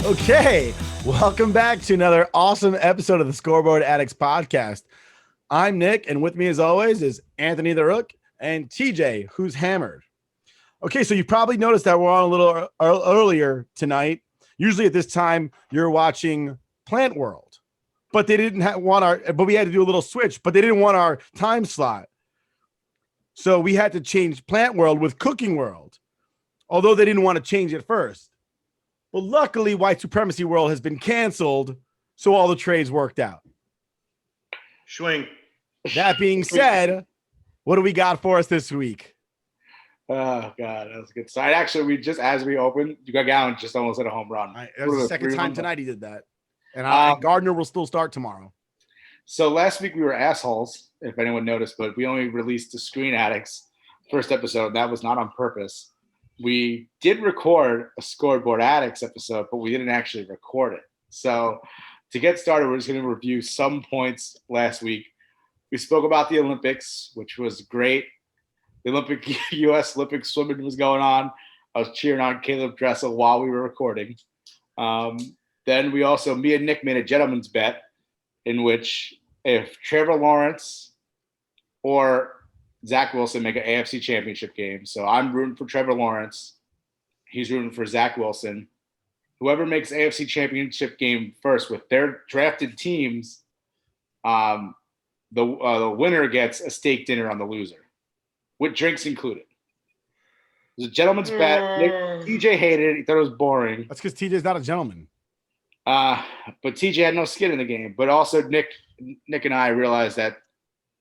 Okay, welcome back to another awesome episode of the Scoreboard Addicts podcast. I'm Nick, and with me as always is Anthony the Rook and TJ, who's hammered. Okay, so you probably noticed that we're on a little earlier tonight. Usually at this time, you're watching Plant World, but they didn't want but we had to do a little switch, but they didn't want our time slot. So we had to change Plant World with Cooking World, although they didn't want to change it first. But luckily, White Supremacy World has been canceled, so all the trades worked out. Swing. That being said, what do we got for us this week? Oh, God, that was a good side. Actually, as we opened, Gallon just almost hit a home run. That was the second time tonight he did that. And Gardner will still start tomorrow. So last week we were assholes, if anyone noticed, but we only released the Screen Addicts first episode. That was not on purpose. We did record a Scoreboard Addicts episode, but we didn't actually record it. So to get started, we're just going to review some points last week. We spoke about the Olympics, which was great. The U.S. Olympic swimming was going on. I was cheering on Caleb Dressel while we were recording. Then me and Nick made a gentleman's bet in which if Trevor Lawrence or Zach Wilson make an AFC championship game. So I'm rooting for Trevor Lawrence. He's rooting for Zach Wilson. Whoever makes AFC championship game first with their drafted teams, the winner gets a steak dinner on the loser, with drinks included. It was a gentleman's bet. TJ hated it. He thought it was boring. That's because TJ's not a gentleman. But TJ had no skin in the game. But also Nick and I realized that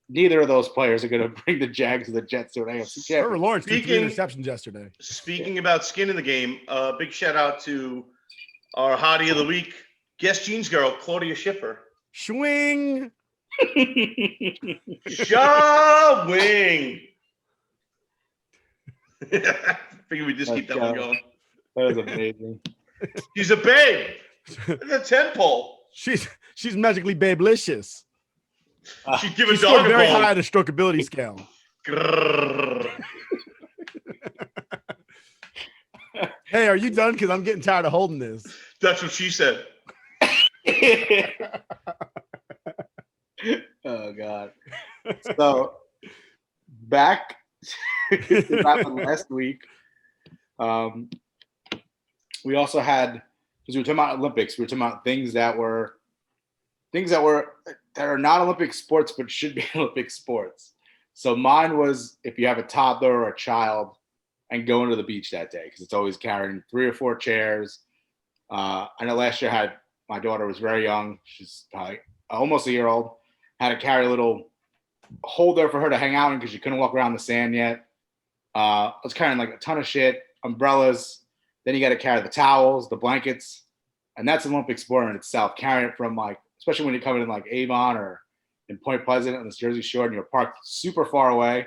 neither of those players are going to bring the Jags or the Jets to an AFC championship. Trevor Lawrence threw 3 interceptions yesterday. Speaking about skin in the game, big shout out to our hottie of the week, guest jeans girl, Claudia Schiffer. Swing. Shawing. Figure we just keep that one going. That was amazing. She's a babe. The 10 pole. She's magically babelicious. She'd give a She's dog a very bone. high on the strokeability scale. Hey, are you done? Because I'm getting tired of holding this. That's what she said. Oh, God. So, back to last week, we also had, because we were talking about Olympics, we were talking about things that are not Olympic sports but should be Olympic sports. So mine was if you have a toddler or a child and going to the beach that day, because it's always carrying 3 or 4 chairs. I know last year my daughter was very young. She's probably almost a year old. Had to carry a little holder for her to hang out in because she couldn't walk around the sand yet. I was carrying like a ton of shit, umbrellas. Then you got to carry the towels, the blankets. And that's an Olympic sport in itself. Carrying it from especially when you're coming in like Avon or in Point Pleasant on the Jersey Shore and you're parked super far away.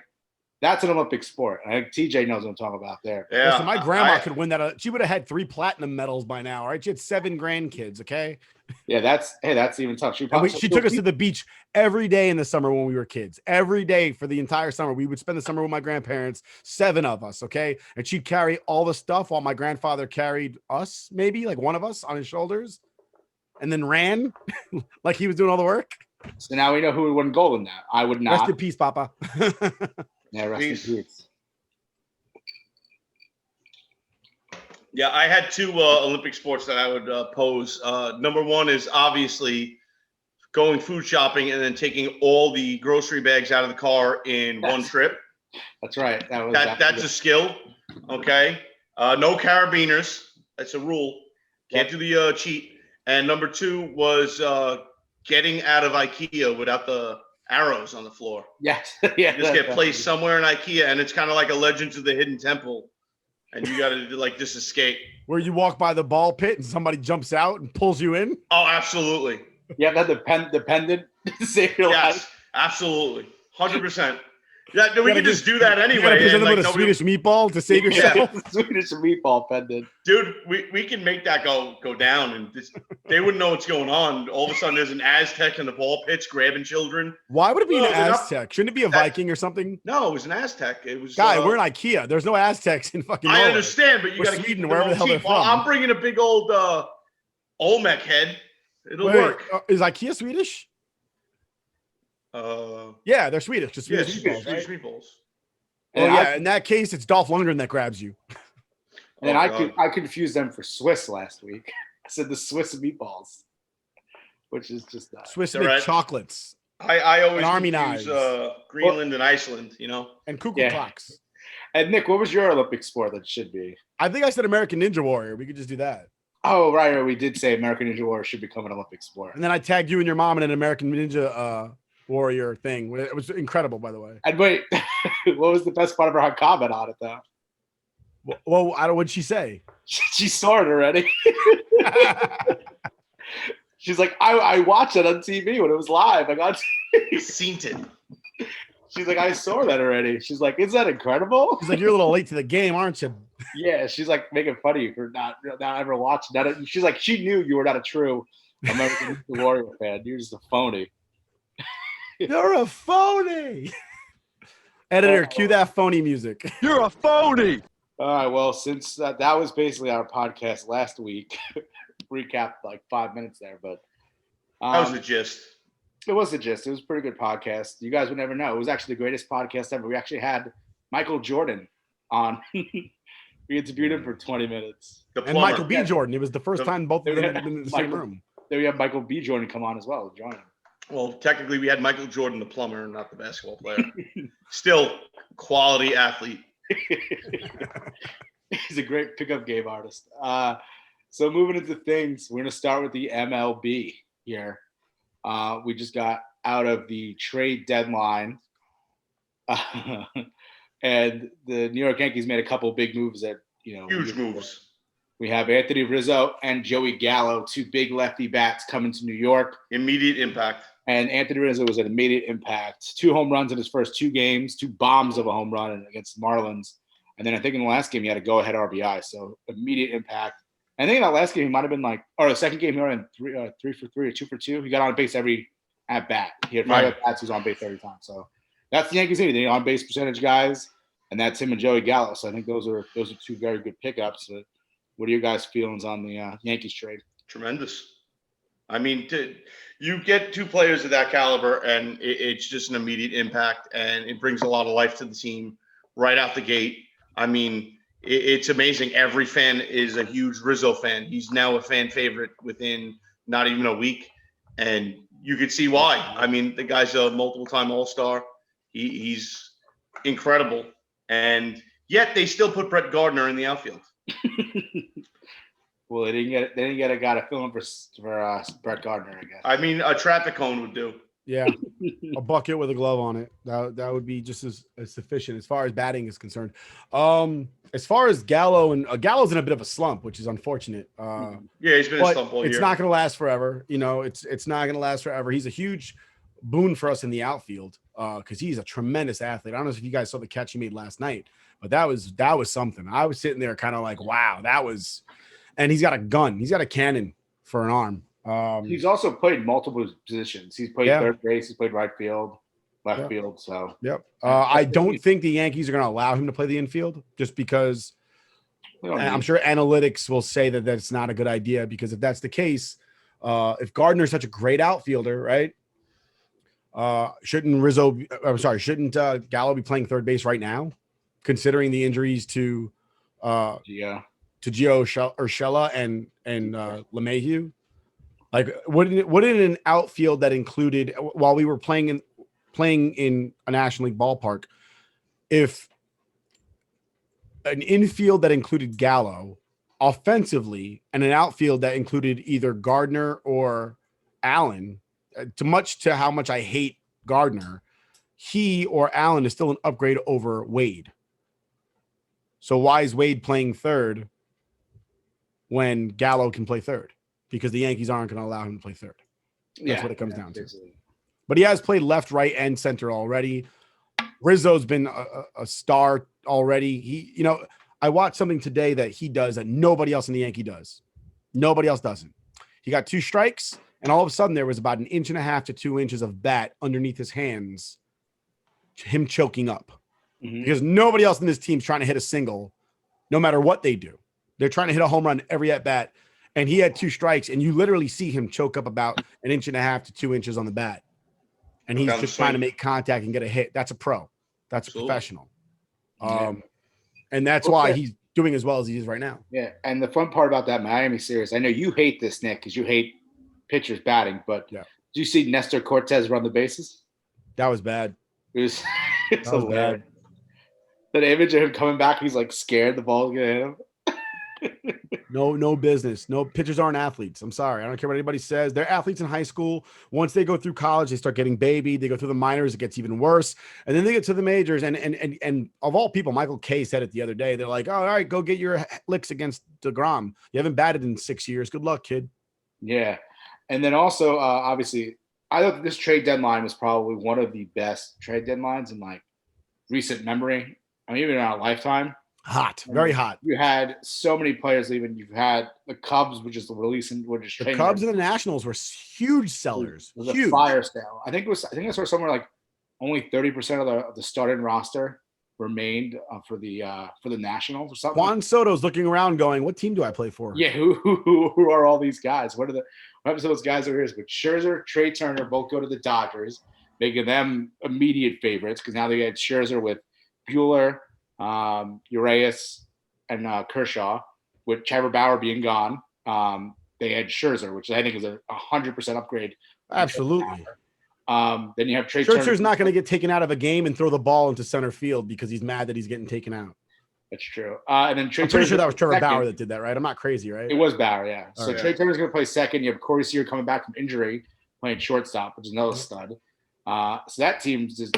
That's an Olympic sport. I think TJ knows what I'm talking about there. Yeah. So my grandma could win that. She would have had 3 platinum medals by now, right? She had 7 grandkids. Okay. Yeah, that's even tough. She took us to the beach every day in the summer when we were kids. Every day for the entire summer. We would spend the summer with my grandparents, 7 of us. Okay. And she'd carry all the stuff while my grandfather carried us, maybe like one of us on his shoulders, and then ran like he was doing all the work. So now we know who would win gold in that. I would not. Rest in peace, Papa. Yeah, rest in peace. Yeah, I had 2 Olympic sports that I would pose. Number one is obviously going food shopping and then taking all the grocery bags out of the car in one trip. That's right. That's a skill. Okay. No carabiners. That's a rule. Can't do the cheat. And number 2 was getting out of IKEA without the arrows on the floor. Yes. Yeah. You just get placed somewhere in IKEA, and it's kind of like a Legends of the Hidden Temple. And you got to do like this escape. Where you walk by the ball pit and somebody jumps out and pulls you in? Oh, absolutely. You have to have the pendant to save your life. Absolutely. 100%. Yeah, we can just do that anyway. You got to present them with a Swedish meatball to save yourself. Yeah, Swedish meatball pendant. Dude, we can make that go down, and they wouldn't know what's going on. All of a sudden, there's an Aztec in the ball pits grabbing children. Why would it be an Aztec? Shouldn't it be a Viking or something? No, it was an Aztec. It was. We're in IKEA. There's no Aztecs in fucking Norway. I understand, but you got to keep Sweden, wherever the hell they're from. Well, I'm bringing a big old Olmec head. It'll Wait, work. is IKEA Swedish? Yeah, they're Swedish. Just Yeah, Swedish meatballs, Swedish right? meatballs. Well, And yeah. In that case, it's Dolph Lundgren that grabs you. And Oh, I God. confused them for Swiss last week. I said the Swiss meatballs, which is just Swiss All make right. chocolates I always Army confuse knives. Greenland and Iceland. and cuckoo Yeah. clocks. And Nick, what was your Olympic sport that should be? I think I said American Ninja Warrior. We could just do that. Oh, right. We did say American Ninja Warrior should become an Olympic sport. And then I tagged you and your mom in an American Ninja Warrior thing. It was incredible, by the way. And wait, what was the best part of her comment on it, though? Well, I don't. What'd she say? She saw it already. She's like, I watched it on TV when it was live. I got Seen it. She's like, I saw that already. She's like, is that incredible? She's like, you're a little late to the game, aren't you? Yeah, she's like making fun of you for not ever watching that. She's like, she knew you were not a true American Warrior fan. You're just a phony. You're a phony. Editor, cue that phony music. You're a phony. All right. Well, since that was basically our podcast last week, recapped like 5 minutes there, but That was the gist. it was the gist. It was a pretty good podcast. You guys would never know. It was actually the greatest podcast ever. We actually had Michael Jordan on. We interviewed him for 20 minutes. The And plumber. Michael B. Jordan. It was the first time both of them had been in the same Michael- room. Then we have Michael B. Jordan come on as well. Join him. Well, technically, we had Michael Jordan, the plumber, not the basketball player. Still, quality athlete. He's a great pickup game artist. So moving into things, we're going to start with the MLB here. We just got out of the trade deadline. And the New York Yankees made a couple big moves that, Huge moves. We have Anthony Rizzo and Joey Gallo, two big lefty bats coming to New York. Immediate impact. And Anthony Rizzo was an immediate impact. 2 home runs in his first 2 games, 2 bombs of a home run against the Marlins. And then I think in the last game, he had a go-ahead RBI. So immediate impact. I think in that last game, he might have been the second game, he went in 3 for 3 or 2 for 2. He got on base every at-bat. He had 5 at-bats. He was on base every time. So that's the Yankees need. They need on-base percentage guys. And that's him and Joey Gallo. So I think those are 2 very good pickups. What are your guys' feelings on the Yankees trade? Tremendous. I mean, you get 2 players of that caliber, and it's just an immediate impact, and it brings a lot of life to the team right out the gate. I mean, it's amazing. Every fan is a huge Rizzo fan. He's now a fan favorite within not even a week, and you could see why. I mean, the guy's a multiple-time All-Star. He's incredible, and yet they still put Brett Gardner in the outfield. Well, they didn't get a guy to fill in for Brett Gardner, I guess. I mean, a traffic cone would do. Yeah. A bucket with a glove on it. That would be just as sufficient as far as batting is concerned. As far as Gallo, and Gallo's in a bit of a slump, which is unfortunate. Yeah, he's been a slump all year. It's not going to last forever. It's not going to last forever. He's a huge boon for us in the outfield because he's a tremendous athlete. I don't know if you guys saw the catch he made last night, but that was something. I was sitting there kind of like, wow, that was. And he's got a gun. He's got a cannon for an arm. He's also played multiple positions. He's played third base. He's played right field, left field. So yep. I don't think the Yankees are going to allow him to play the infield just because I'm sure analytics will say that that's not a good idea. Because if that's the case, if Gardner is such a great outfielder, right? Shouldn't Gallo be playing third base right now, considering the injuries to Gio Urshela and LeMahieu? Like, wouldn't an outfield that included, while we were playing in a National League ballpark, if an infield that included Gallo offensively and an outfield that included either Gardner or Allen, to how much I hate Gardner, he or Allen is still an upgrade over Wade. So why is Wade playing third when Gallo can play third? Because the Yankees aren't going to allow him to play third. That's what it comes down to. But he has played left, right, and center already. Rizzo's been a star already. I watched something today that he does that nobody else in the Yankee does. Nobody else doesn't. He got 2 strikes, and all of a sudden there was about 1.5 inches to 2 inches of bat underneath his hands, him choking up. Mm-hmm. Because nobody else in this team's trying to hit a single, no matter what they do. They're trying to hit a home run every at bat. and he had 2 strikes, and you literally see him choke up about 1.5 to 2 inches on the bat, and he's Down the just trying to swing. make contact and get a hit. That's a pro. That's a Absolutely. professional. Yeah. And that's why he's doing as well as he is right now. Yeah, and the fun part about that Miami series, I know you hate this, Nick, because you hate pitchers batting, but Yeah. did you see Nestor Cortez run the bases? That was bad. It was, it's That was hilarious. bad. That image of him coming back, he's like scared the ball's gonna hit him. No business. No, pitchers aren't athletes. I'm sorry. I don't care what anybody says. They're athletes in high school. Once they go through college, they start getting babied. They go through the minors, it gets even worse. And then they get to the majors. And of all people, Michael Kay said it the other day. They're like, oh, all right, go get your licks against DeGrom. You haven't batted in 6 years. Good luck, kid. Yeah. And then also, obviously, I thought this trade deadline was probably one of the best trade deadlines in like recent memory. I mean, even in our lifetime. Hot, very hot. You had so many players leaving. You've had the Cubs, which is the releasing, which is The Cubs and the Nationals were huge sellers. It was Huge. a fire sale. I think I saw somewhere like only 30% of the starting roster remained for the Nationals or something. Juan Soto's looking around, going, "What team do I play for?" Yeah, who are all these guys? What happens to those guys over here? But Scherzer, Trey Turner both go to the Dodgers, making them immediate favorites because now they get Scherzer with Bueller, Urias, and Kershaw, with Trevor Bauer being gone. They had Scherzer, which I think is a 100% upgrade. Absolutely. Then you have Trey Scherzer's Turner. not going to get taken out of a game and throw the ball into center field because he's mad that he's getting taken out. That's true. And then Trey I'm pretty Turner sure that was Trevor second. Bauer that did that, right? I'm not crazy, right? It was Bauer, yeah. All So right. Trey Turner's going to play second. You have Corey Seager coming back from injury, playing shortstop, which is another stud. So that team's just,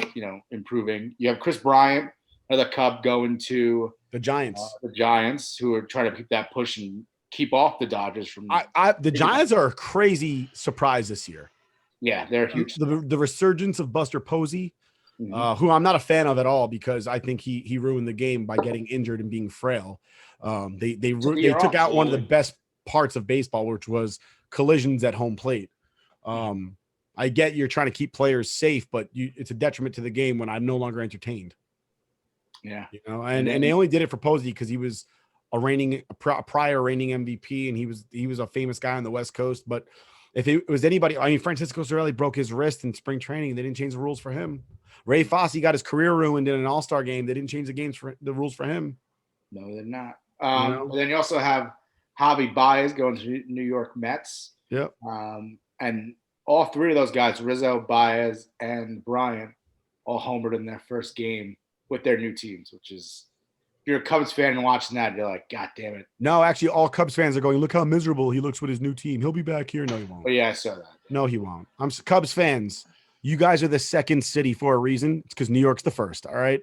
improving. You have Chris Bryant, another Cub, going to The Giants. the Giants, who are trying to keep that push and keep off the Dodgers from. The Giants are a crazy surprise this year. Yeah, they're huge. The resurgence of Buster Posey, Mhm. who I'm not a fan of at all because I think he ruined the game by getting injured and being frail. They took out one of the best parts of baseball, which was collisions at home plate. I get you're trying to keep players safe, but it's a detriment to the game when I'm no longer entertained. Yeah. And they only did it for Posey because he was a prior reigning MVP, and he was a famous guy on the West Coast. But if it was anybody, I mean, Francisco Cerelli broke his wrist in spring training. They didn't change the rules for him. Ray Fosse got his career ruined in an All-Star game. They didn't change the rules for him. No, they're not. But then you also have Javi Baez going to New York Mets. Yep. And all three of those guys, Rizzo, Baez, and Bryant, all homered in their first game with their new teams, which is, if you're a Cubs fan and watching that, you're like, God damn it. No, actually, all Cubs fans are going, look how miserable he looks with his new team. He'll be back here. No, he won't. Oh, yeah, I saw that. No, he won't. I'm Cubs fans. You guys are the second city for a reason. It's because New York's the first. All right.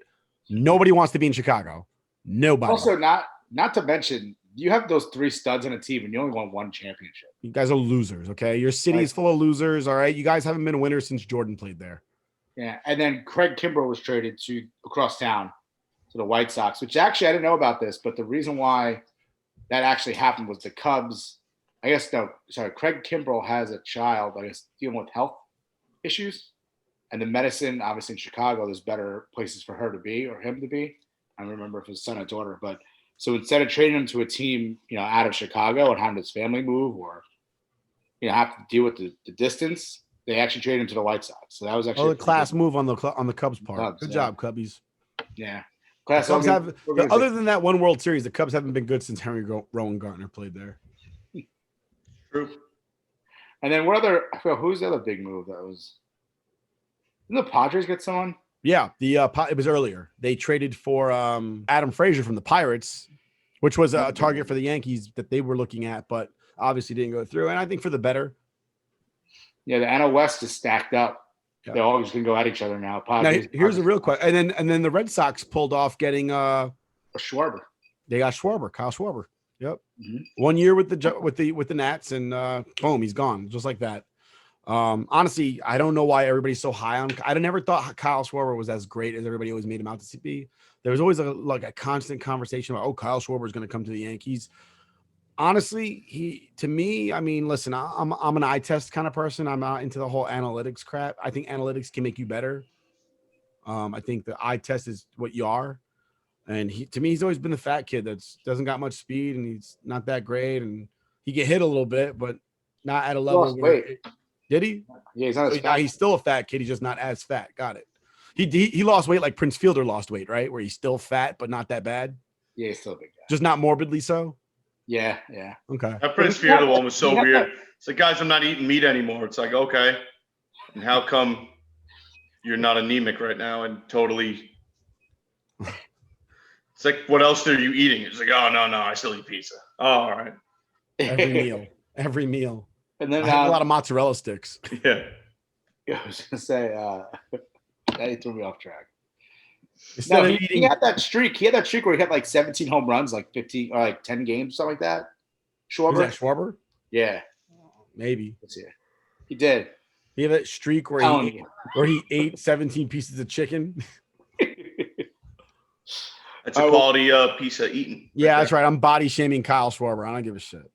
Nobody wants to be in Chicago. Nobody. Also, not to mention, you have those three studs on a team and you only won one championship. You guys are losers. Okay. Your city is full of losers. All right. You guys haven't been a winner since Jordan played there. Yeah. And then Craig Kimbrell was traded to across town to the White Sox, which actually I didn't know about this, but the reason why that actually happened was the Cubs. Craig Kimbrell has a child, I guess, dealing with health issues. And the medicine, obviously in Chicago, there's better places for her to be or him to be. I don't remember if it was son or daughter, but so instead of trading him to a team, out of Chicago and having his family move or, have to deal with the distance, they actually traded him to the White Sox. So that was actually a class move on the Cubs part. Cubs, Good yeah. job, Cubbies. Yeah. Cubs other than that one World Series, the Cubs haven't been good since Henry Rowan Gardner played there. True. And then who's the other big move that was? Didn't the Padres get someone? Yeah, it was earlier. They traded for Adam Frazier from the Pirates, which was a target for the Yankees that they were looking at, but obviously didn't go through. And I think for the better. Yeah, the NL West is stacked up. Yeah. They're all just gonna go at each other now. Now here's the real question. And then the Red Sox pulled off getting Schwarber. They got Kyle Schwarber. Yep. Mhm. 1 year with the Nats, and boom, he's gone just like that. Honestly, I don't know why everybody's so high on. I never thought Kyle Schwarber was as great as everybody always made him out to be. There was always a constant conversation about, Kyle Schwarber is going to come to the Yankees. Honestly, to me, I mean, listen, I'm an eye test kind of person. I'm not into the whole analytics crap. I think analytics can make you better. I think the eye test is what you are. And to me, he's always been the fat kid that doesn't got much speed and he's not that great. And He get hit a little bit, but not at a He level lost where weight. did he? Yeah, he's not as fat. He's still a fat kid. He's just not as fat. Got it. He lost weight like Prince Fielder lost weight, right? Where he's still fat, but not that bad. Yeah, he's still a big guy. Just not morbidly so. Yeah. Okay. That Prince Fielder one was so weird. It's like, guys, I'm not eating meat anymore. It's like, okay. And how come you're not anemic right now and totally it's like, what else are you eating? It's like, oh no, I still eat pizza. Oh, all right. Every meal. And then I have a lot of mozzarella sticks. Yeah. I was gonna say that threw me off track. Instead No, of he eating, had that streak. He had that streak where he had like 17 home runs, like 15 or like 10 games, something like that. was that Schwarber? Schwarber? Yeah. Maybe. Let's see. He did. He had that streak where Telling he you. where he ate 17 pieces of chicken. That's a quality piece of eating. Yeah, that's right. I'm body shaming Kyle Schwarber. I don't give a shit.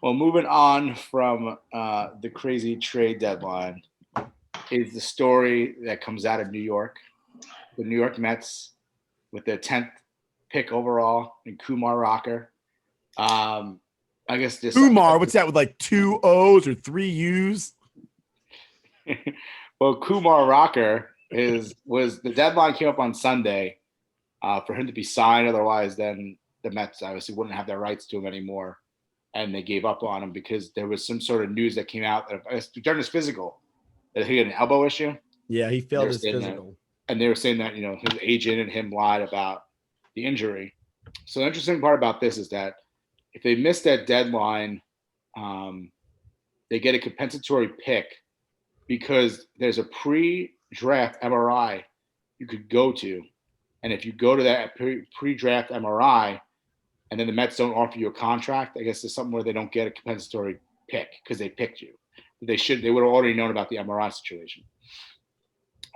Well, moving on from the crazy trade deadline is the story that comes out of New York. The New York Mets with their 10th pick overall in Kumar Rocker. I guess this Kumar, what's that with like 2 O's or 3 U's? Well, Kumar Rocker was the deadline came up on Sunday for him to be signed. Otherwise, then the Mets obviously wouldn't have their rights to him anymore, and they gave up on him because there was some sort of news that came out that during his physical that he had an elbow issue. Yeah, he failed They're his saying physical. And they were saying that his agent and him lied about the injury. So the interesting part about this is that if they miss that deadline, they get a compensatory pick because there's a pre-draft MRI you could go to. And if you go to that pre-draft MRI and then the Mets don't offer you a contract, I guess there's something where they don't get a compensatory pick because they picked you. They would have already known about the MRI situation.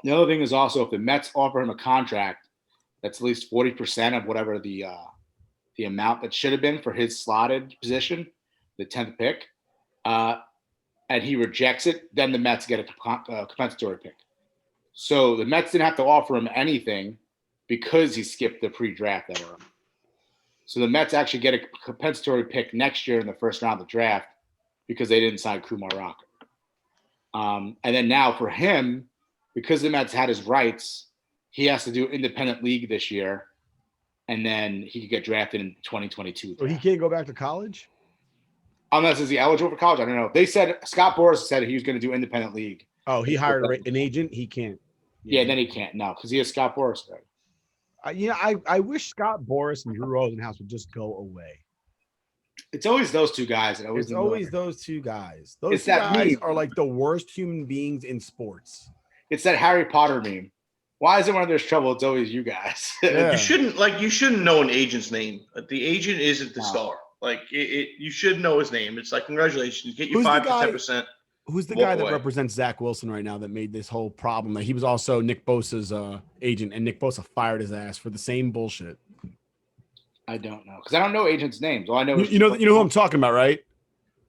The other thing is also if the Mets offer him a contract that's at least 40% of whatever the amount that should have been for his slotted position, the 10th pick, and he rejects it, then the Mets get a compensatory pick. So the Mets didn't have to offer him anything because he skipped the pre-draft MRI. So the Mets actually get a compensatory pick next year in the first round of the draft because they didn't sign Kumar Rocker. And then now for him, because the Mets had his rights, he has to do independent league this year, and then he could get drafted in 2022. So he can't go back to college? Unless is he eligible for college? I don't know. They said Scott Boras said he was going to do independent league. Oh, he hired an agent. He can't. Yeah, then he can't. No, because he has Scott Boras. I wish Scott Boras and Drew Rosenhaus would just go away. It's always those two guys. It's always those two guys. Those It's two that guys meme. are like the worst human beings in sports. It's that Harry Potter meme. Why is it when there's trouble, it's always you guys? Yeah. You shouldn't know an agent's name. The agent isn't the No. star. Like you should know his name. It's like, congratulations, get you Who's the 5 to guy- 10%. Who's the Walk guy that away. represents Zach Wilson right now that made this whole problem? That he was also Nick Bosa's agent, and Nick Bosa fired his ass for the same bullshit. I don't know because I don't know agents' names. All I know is You know who I'm talking about, right?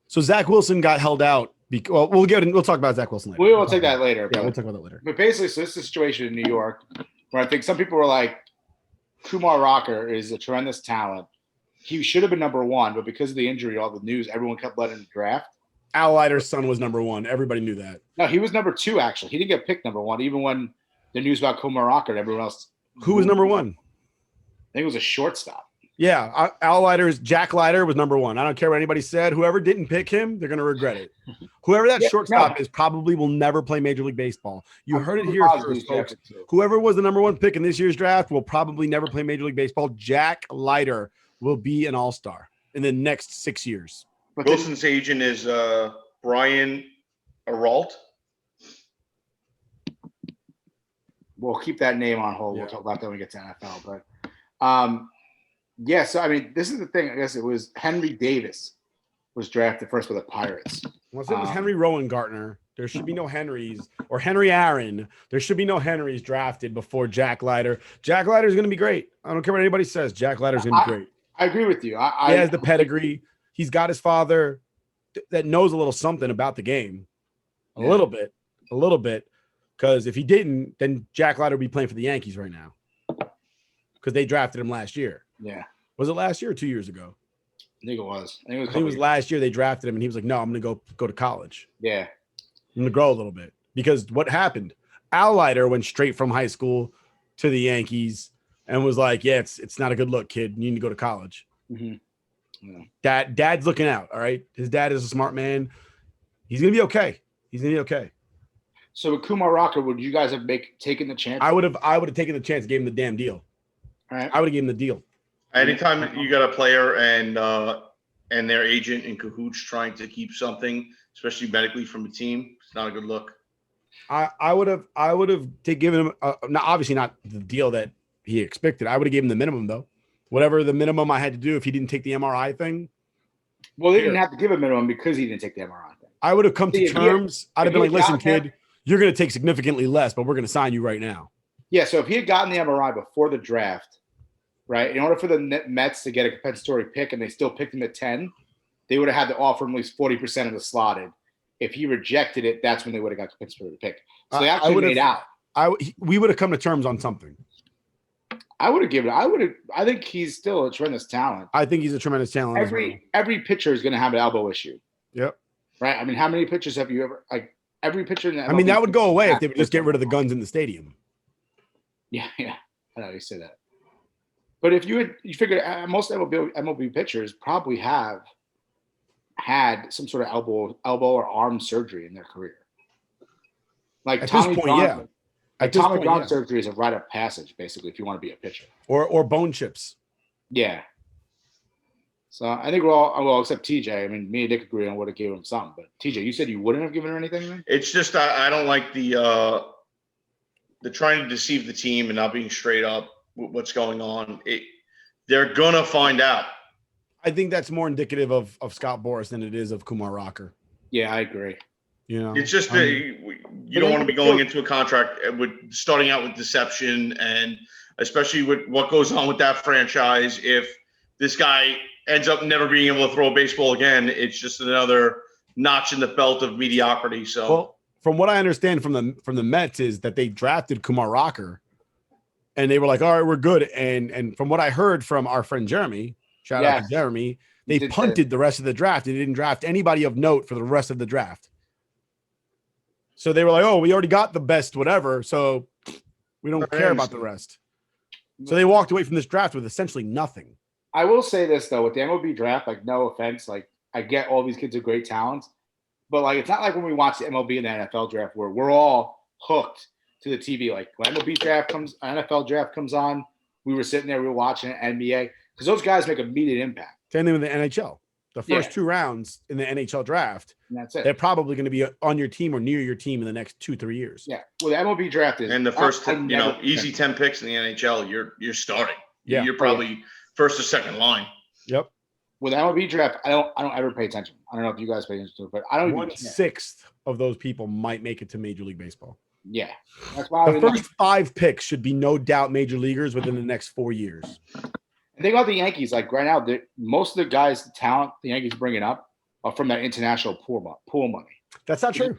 So Zach Wilson got held out. We'll talk about Zach Wilson later. We will take that later. Yeah, But, we'll talk about that later. but basically, so this is a situation in New York where I think some people were like, Kumar Rocker is a tremendous talent. He should have been number 1, but because of the injury, all the news, everyone kept letting him draft. Al Leiter's son was number 1. Everybody knew that. No, he was number 2, actually. He didn't get picked number 1, even when the news about Kumar Rocker and everyone else. Who was number 1? I think it was a shortstop. Yeah, Al Leiter's Jack Leiter was number 1. I don't care what anybody said. Whoever didn't pick him, they're going to regret it. Whoever that shortstop is probably will never play Major League Baseball. You heard it here first, folks. Whoever was the number 1 pick in this year's draft will probably never play Major League Baseball. Jack Leiter will be an all-star in the next 6 years. But then, Wilson's agent is Brian Aralt. we'll keep that name on hold. Yeah. We'll talk about that when we get to NFL. But yeah, so I mean, this is the thing. I guess it was Henry Davis was drafted first by the Pirates. Once it was Henry Rowengartner, there should be no Henrys, or Henry Aaron. There should be no Henrys drafted before Jack Leiter. Jack Leiter is going to be great. I don't care what anybody says. Jack Leiter is going to be great. I agree with you. He has the pedigree. He's got his father that knows a little something about the game, a little bit. Because if he didn't, then Jack Leiter would be playing for the Yankees right now. Because they drafted him last year. Yeah. Was it last year or 2 years ago? think it was. I think I think it was last year they drafted him, and he was like, "No, I'm going to go to college. Yeah. I'm going to grow a little bit." Because what happened? Al Leiter went straight from high school to the Yankees and was like, "Yeah, it's not a good look, kid. You need to go to college." Mm-hmm. Yeah. Dad's looking out. All right, his dad is a smart man. He's going to be okay. He's going to be okay. So with Kumar Rocker, would you guys have taken the chance? I would have taken the chance, gave him the damn deal. All right. I would have given him the deal. Anytime you got a player and their agent in cahoots trying to keep something, especially medically, from a team, it's not a good look. I would have given him obviously not the deal that he expected. I would have given him the minimum though, whatever the minimum I had to do if he didn't take the MRI thing. Well, they didn't have to give a minimum because he didn't take the MRI thing. I would have come to terms. I'd have been like, "Listen, kid, you're going to take significantly less, but we're going to sign you right now." Yeah. So if he had gotten the MRI before the draft, right, in order for the Mets to get a compensatory pick and they still picked him at 10, they would have had to offer him at least 40% of the slotted. If he rejected it, that's when they would have got compensatory pick. So they actually made out. We would have come to terms on something. I think he's still a tremendous talent. I think he's a tremendous talent. Every pitcher is going to have an elbow issue. Yep. Right. I mean, how many pitchers have you ever every pitcher in the MLB, I mean, that would go away if they would just get rid of the guns in the stadium. Yeah. I know you say that. But if you figure most MLB pitchers probably have had some sort of elbow or arm surgery in their career. Like at Tommy this point, John, yeah. Like Tommy John surgery is a rite of passage, basically, if you want to be a pitcher. Or bone chips. Yeah. So I think we're all well, except TJ. I mean, me and Nick agree on what it gave him some, but TJ, you said you wouldn't have given her anything, man? It's just I don't like the trying to deceive the team and not being straight up with what's going on. They're gonna find out. I think that's more indicative of Scott Boras than it is of Kumar Rocker. Yeah, I agree. You know, it's just you don't want to be going into a contract with starting out with deception, and especially with what goes on with that franchise. If this guy ends up never being able to throw a baseball again, it's just another notch in the belt of mediocrity. So, well, from what I understand from the Mets is that they drafted Kumar Rocker, and they were like, "All right, we're good." And from what I heard from our friend Jeremy, shout out to Jeremy, they punted the rest of the draft. They didn't draft anybody of note for the rest of the draft. So they were like, "Oh, we already got the best whatever, so we don't care about the rest." So they walked away from this draft with essentially nothing. I will say this though, with the MLB draft, like no offense, like I get all these kids are great talents, but like it's not like when we watch the MLB and the NFL draft where we're all hooked to the TV. Like when NFL draft comes on, we were sitting there, we were watching NBA because those guys make immediate impact. Same thing with the NHL. The first 2 rounds in the NHL draft, and that's it. They're probably going to be on your team or near your team in the next 2-3 years. Yeah. Well, the MLB draft is and the first easy 10 picks in the NHL, you're starting. Yeah. You're probably first or second line. Yep. With the MLB draft, I don't ever pay attention. I don't know if you guys pay attention to it, but I don't. 1/6 of those people might make it to Major League Baseball. Yeah. That's why the first 5 picks should be no doubt major leaguers within the next 4 years. And think about the Yankees. Like right now, most of the guys, the talent the Yankees bringing up are from that international pool money. That's not true.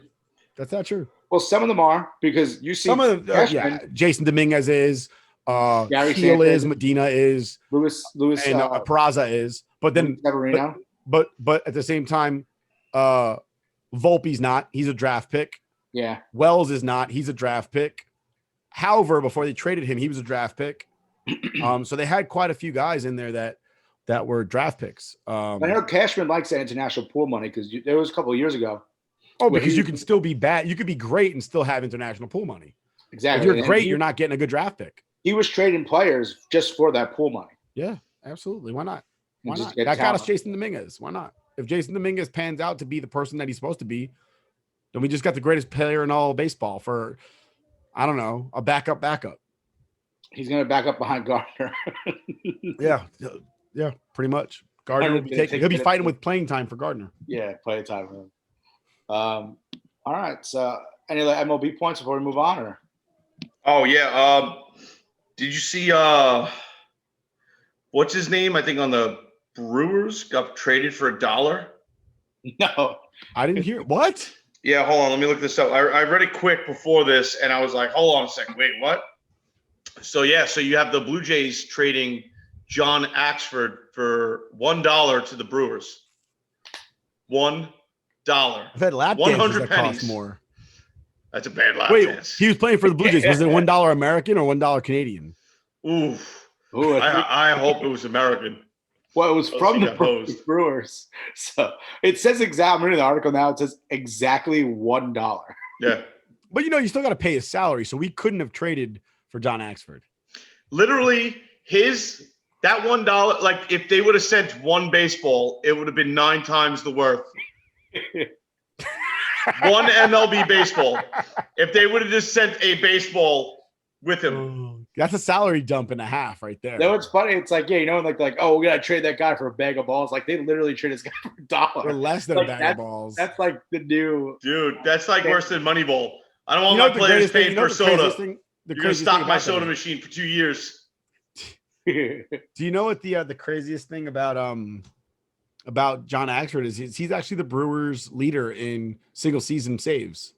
That's not true. Well, some of them are because you see some of them. Jason Dominguez is. Gary Steele is. Medina is. Lewis, and Peraza is. But then, but at the same time, Volpe's not. He's a draft pick. Yeah. Wells is not. He's a draft pick. However, before they traded him, he was a draft pick. So they had quite a few guys in there that were draft picks. I know Cashman likes that international pool money because there was a couple of years ago. Oh, because you can still be bad. You could be great and still have international pool money. Exactly. If you're great, you're not getting a good draft pick. He was trading players just for that pool money. Yeah, absolutely. Why not? Why not? That got us Jason Dominguez. Why not? If Jason Dominguez pans out to be the person that he's supposed to be, then we just got the greatest player in all of baseball for, I don't know, a backup. He's going to back up behind Gardner. Yeah, pretty much. Gardner he'll be fighting with playing time for Gardner. Yeah, playing time for him. All right. So, any other MLB points before we move on? Or? Oh yeah. Did you see what's his name? I think on the Brewers got traded for $1. No, I didn't hear what. Yeah, hold on. Let me look this up. I read it quick before this, and I was like, hold on a second. Wait, what? So, yeah, so you have the Blue Jays trading John Axford for $1 to the Brewers. $1. I've had lap dances 100 that pennies. cost more. That's a bad lap Wait, dance. he was playing for the Blue Jays. Was it $1 American or $1 Canadian? Oof. Ooh, I hope it was American. well, it was Oh, from he the got hosed. Brewers. So it says I'm reading the article now. It says exactly $1. Yeah. But you still got to pay his salary, so we couldn't have traded for John Axford. Literally, that $1, like if they would have sent one baseball, it would have been 9 times the worth. One MLB baseball. If they would have just sent a baseball with him. That's a salary dump and a half right there. You know what's funny? It's like, like, oh, we gotta trade that guy for a bag of balls. Like they literally trade this guy for $1. Or less than Like, a bag of balls. That's like the new. Dude, that's like worse than Moneyball. I don't want You know my what the players greatest thing- paying you know for what the craziest soda. thing- the You're gonna craziest stock thing my about soda that is- machine for 2 years. Do you know what the craziest thing about John Axford is? He's actually the Brewers' leader in single season saves.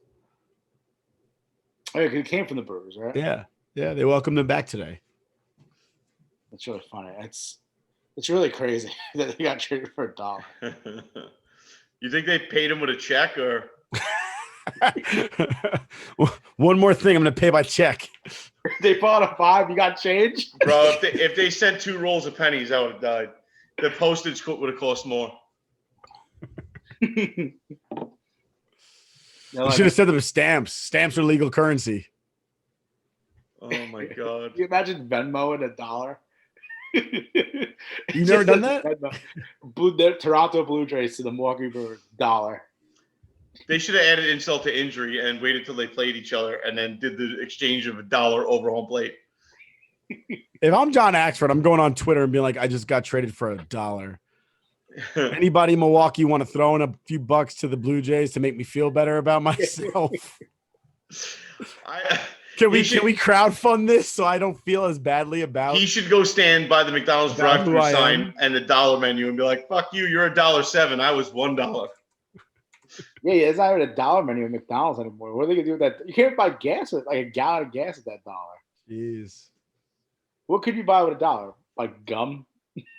Oh, it came from the Brewers, right? Yeah, they welcomed him back today. That's really funny. It's really crazy that he got traded for $1. You think they paid him with a check or? One more thing, I'm gonna pay by check. They bought a 5. You got change, Bro, if they sent 2 rolls of pennies, I would have died. The postage would have cost more. You should have sent them stamps. Stamps are legal currency. Oh my god. Can you imagine Venmo at $1? You never done that? The Toronto Blue Jays to the Milwaukee Brewers, $1. They should have added insult to injury and waited till they played each other and then did the exchange of $1 over home plate. If I'm John Axford, I'm going on Twitter and being like, I just got traded for $1. Anybody in Milwaukee want to throw in a few bucks to the Blue Jays to make me feel better about myself? Can we crowdfund this so I don't feel as badly about? He should go stand by the McDonald's About who drive-thru I sign am. and the dollar menu and be like, "Fuck you! You're $1.07. I was $1." Yeah, it's not even a dollar menu at McDonald's anymore. What are they gonna do with that? You can't buy gas with like a gallon of gas at that $1. Jeez. What could you buy with $1? Like gum?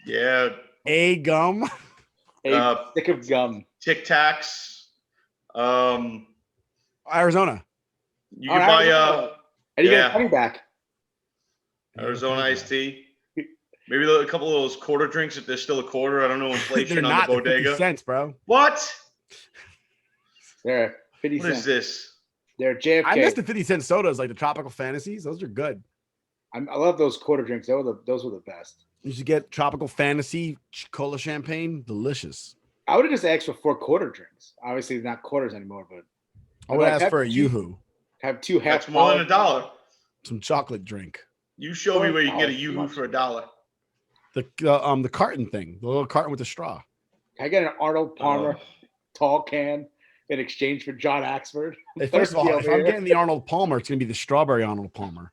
Yeah, A gum. A stick of gum. Tic Tacs. Arizona. You can buy and you get yeah. a penny back. Arizona iced tea. Maybe a couple of those quarter drinks if they're still a quarter. I don't know inflation They're on not the bodega. 50 cents, bro. What? They're 50 What cents. is this? They're JFK. I miss the 50-cent sodas, like the tropical fantasies. Those are good. I love those quarter drinks. Those were the best. You should get tropical fantasy cola champagne. Delicious. I would have just asked for 4 quarter drinks. Obviously, it's not quarters anymore, but I would like, ask for a have Yoo-hoo. have 2 half. That's more than $1. Some chocolate drink. You show me where you can get a $4 too Yoo-hoo much. for $1. The carton thing, the little carton with the straw. Can I get an Arnold Palmer Oh. tall can in exchange for John Axford? Hey, first of all, Thirsty if I'm over getting the Arnold Palmer, it's gonna be the strawberry Arnold Palmer.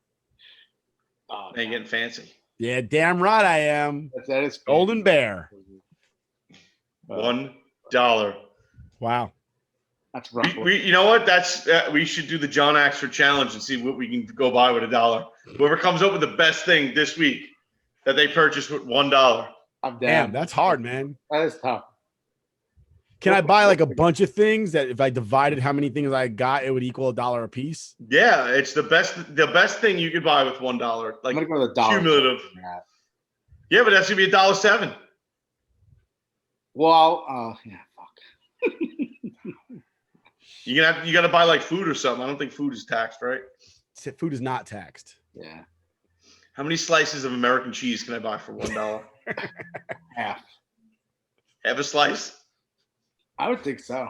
Oh, Now you're getting fancy. Yeah, damn right I am. that is Golden Bear. $1. Wow. That's rough. You know what? That's we should do the John Axford challenge and see what we can go buy with $1. Whoever comes up with the best thing this week that they purchased with $1. I'm Damn, down. that's hard, man. That is tough. Can I buy like a bunch of things that if I divided how many things I got, it would equal $1 a piece? Yeah, it's the best thing you could buy with $1. I'm Like gonna go with $1. cumulative. Yeah, but that's gonna be $1.07. Well, yeah, fuck. You gotta buy like food or something. I don't think food is taxed, right? Food is not taxed. Yeah, How many slices of American cheese can I buy for $1? half. Have a slice? I would think so.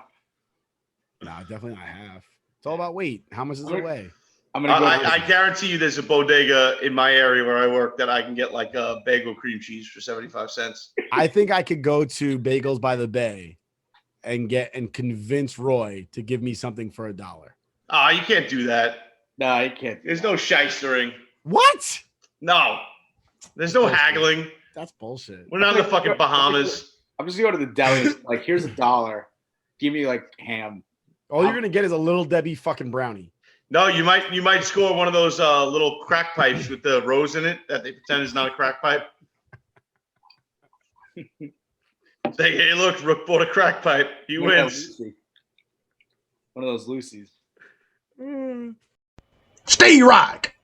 No, definitely not half. It's all about weight. How much does it weigh? I'm gonna go. I guarantee you there's a bodega in my area where I work that I can get like a bagel cream cheese for 75 cents. I think I could go to Bagels by the Bay and convince Roy to give me something for $1. Ah, you can't do that. No, you can't. There's no shystering. What? No. There's no haggling. That's bullshit. We're not in the fucking Bahamas. I'm just gonna go to the deli. Like, here's $1. Give me like ham. All you're gonna get is a little Debbie fucking brownie. No, you might score one of those little crack pipes with the rose in it that they pretend is not a crack pipe. Say, hey, look, Rook bought a crack pipe. He wins. One of those Lucy's. Mm. Stay rock.